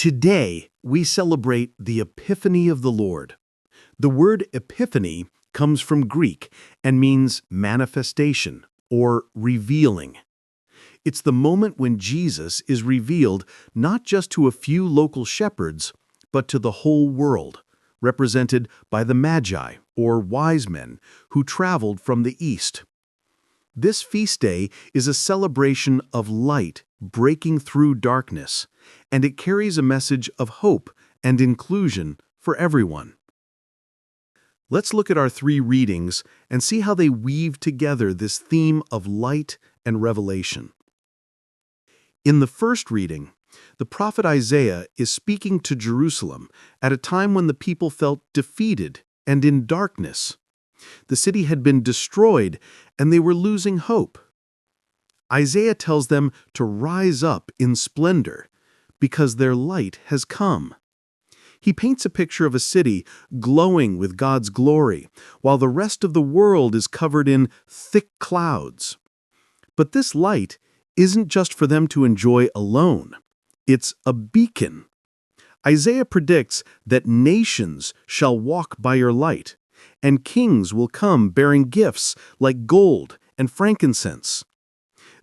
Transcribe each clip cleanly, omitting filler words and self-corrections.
Today, we celebrate the Epiphany of the Lord. The word epiphany comes from Greek and means manifestation or revealing. It's the moment when Jesus is revealed not just to a few local shepherds, but to the whole world, represented by the Magi, or wise men, who traveled from the east. This feast day is a celebration of light breaking through darkness, and it carries a message of hope and inclusion for everyone. Let's look at our three readings and see how they weave together this theme of light and revelation. In the first reading, the prophet Isaiah is speaking to Jerusalem at a time when the people felt defeated and in darkness. The city had been destroyed, and they were losing hope. Isaiah tells them to rise up in splendor, because their light has come. He paints a picture of a city glowing with God's glory, while the rest of the world is covered in thick clouds. But this light isn't just for them to enjoy alone. It's a beacon. Isaiah predicts that nations shall walk by your light, and kings will come bearing gifts like gold and frankincense.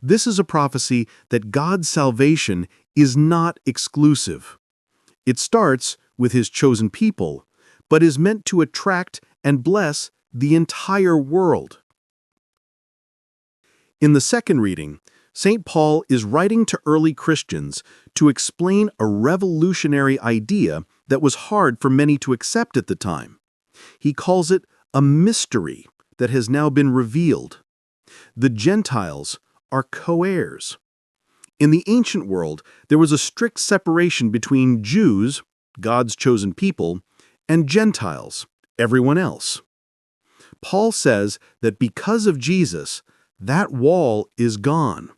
This is a prophecy that God's salvation is not exclusive. It starts with His chosen people, but is meant to attract and bless the entire world. In the second reading, St. Paul is writing to early Christians to explain a revolutionary idea that was hard for many to accept at the time. He calls it a mystery that has now been revealed. The Gentiles are coheirs. In the ancient world, there was a strict separation between Jews, God's chosen people, and Gentiles, everyone else. Paul says that because of Jesus, that wall is gone.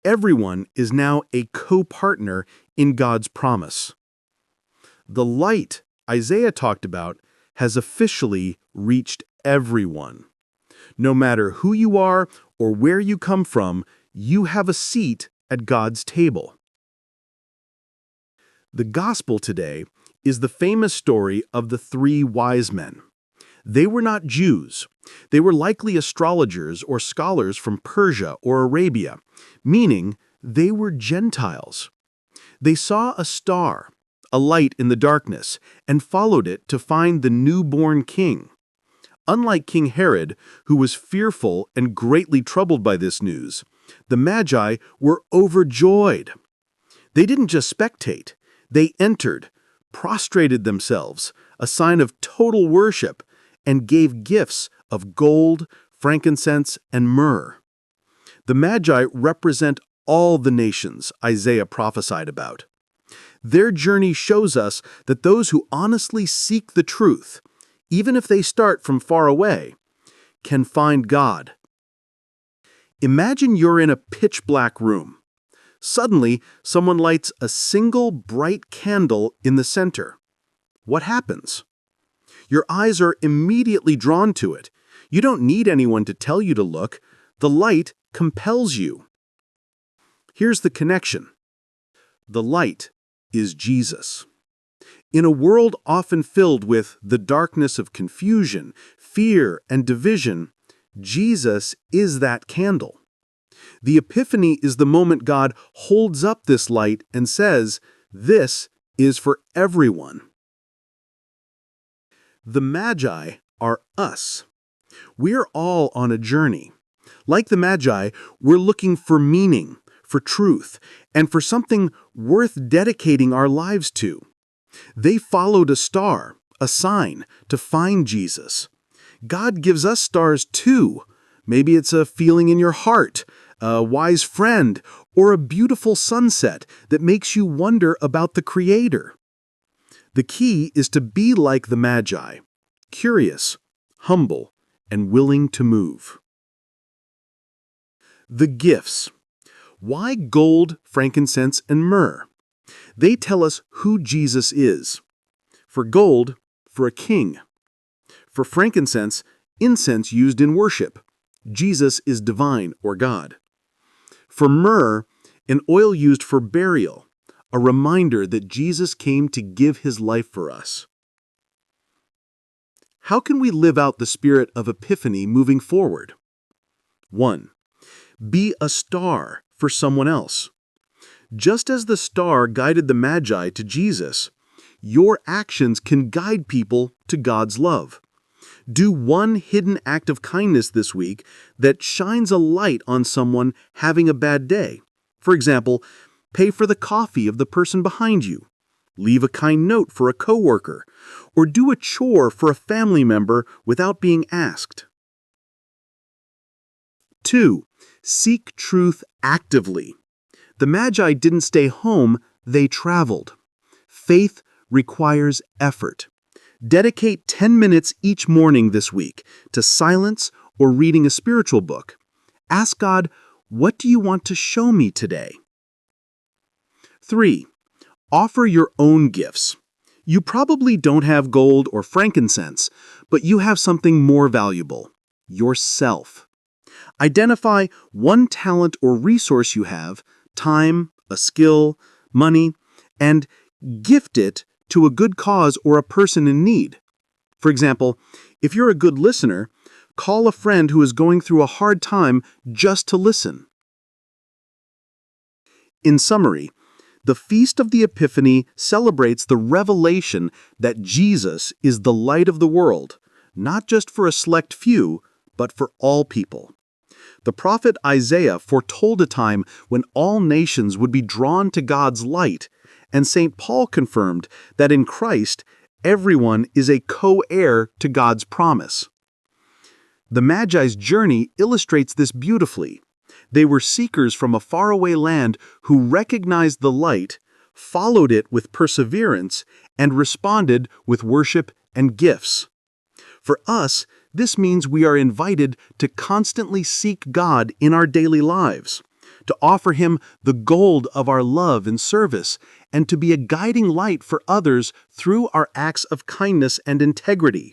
Everyone is now a co-partner in God's promise. The light Isaiah talked about has officially reached everyone. No matter who you are or where you come from, you have a seat at God's table. The gospel today is the famous story of the three wise men. They were not Jews. They were likely astrologers or scholars from Persia or Arabia, meaning they were Gentiles. They saw a star, a light in the darkness, and followed it to find the newborn king. Unlike King Herod, who was fearful and greatly troubled by this news, the Magi were overjoyed. They didn't just spectate. They entered, prostrated themselves, a sign of total worship, and gave gifts of gold, frankincense, and myrrh. The Magi represent all the nations Isaiah prophesied about. Their journey shows us that those who honestly seek the truth, even if they start from far away, can find God. Imagine you're in a pitch-black room. Suddenly, someone lights a single bright candle in the center. What happens? Your eyes are immediately drawn to it. You don't need anyone to tell you to look. The light compels you. Here's the connection. The light is Jesus. In a world often filled with the darkness of confusion, fear, and division, Jesus is that candle. The Epiphany is the moment God holds up this light and says, "This is for everyone." The Magi are us. We're all on a journey. Like the Magi, we're looking for meaning, for truth, and for something worth dedicating our lives to. They followed a star, a sign, to find Jesus. God gives us stars too. Maybe it's a feeling in your heart, a wise friend, or a beautiful sunset that makes you wonder about the Creator. The key is to be like the Magi, curious, humble, and willing to move. The gifts. Why gold, frankincense, and myrrh? They tell us who Jesus is. For gold, for a king. For frankincense, incense used in worship. Jesus is divine or God. For myrrh, an oil used for burial, a reminder that Jesus came to give his life for us. How can we live out the spirit of Epiphany moving forward? 1. Be a star for someone else. Just as the star guided the Magi to Jesus, your actions can guide people to God's love. Do one hidden act of kindness this week that shines a light on someone having a bad day. For example, pay for the coffee of the person behind you, leave a kind note for a coworker, or do a chore for a family member without being asked. 2. Seek truth actively. The Magi didn't stay home, they traveled. Faith requires effort. Dedicate 10 minutes each morning this week to silence or reading a spiritual book. Ask God, what do you want to show me today? 3. Offer your own gifts. You probably don't have gold or frankincense, but you have something more valuable: yourself. Identify one talent or resource you have, time, a skill, money, and gift it to a good cause or a person in need. For example, if you're a good listener, call a friend who is going through a hard time just to listen. In summary, the Feast of the Epiphany celebrates the revelation that Jesus is the light of the world, not just for a select few, but for all people. The prophet Isaiah foretold a time when all nations would be drawn to God's light, and St. Paul confirmed that in Christ, everyone is a co-heir to God's promise. The Magi's journey illustrates this beautifully. They were seekers from a faraway land who recognized the light, followed it with perseverance, and responded with worship and gifts. For us, this means we are invited to constantly seek God in our daily lives, to offer Him the gold of our love and service, and to be a guiding light for others through our acts of kindness and integrity.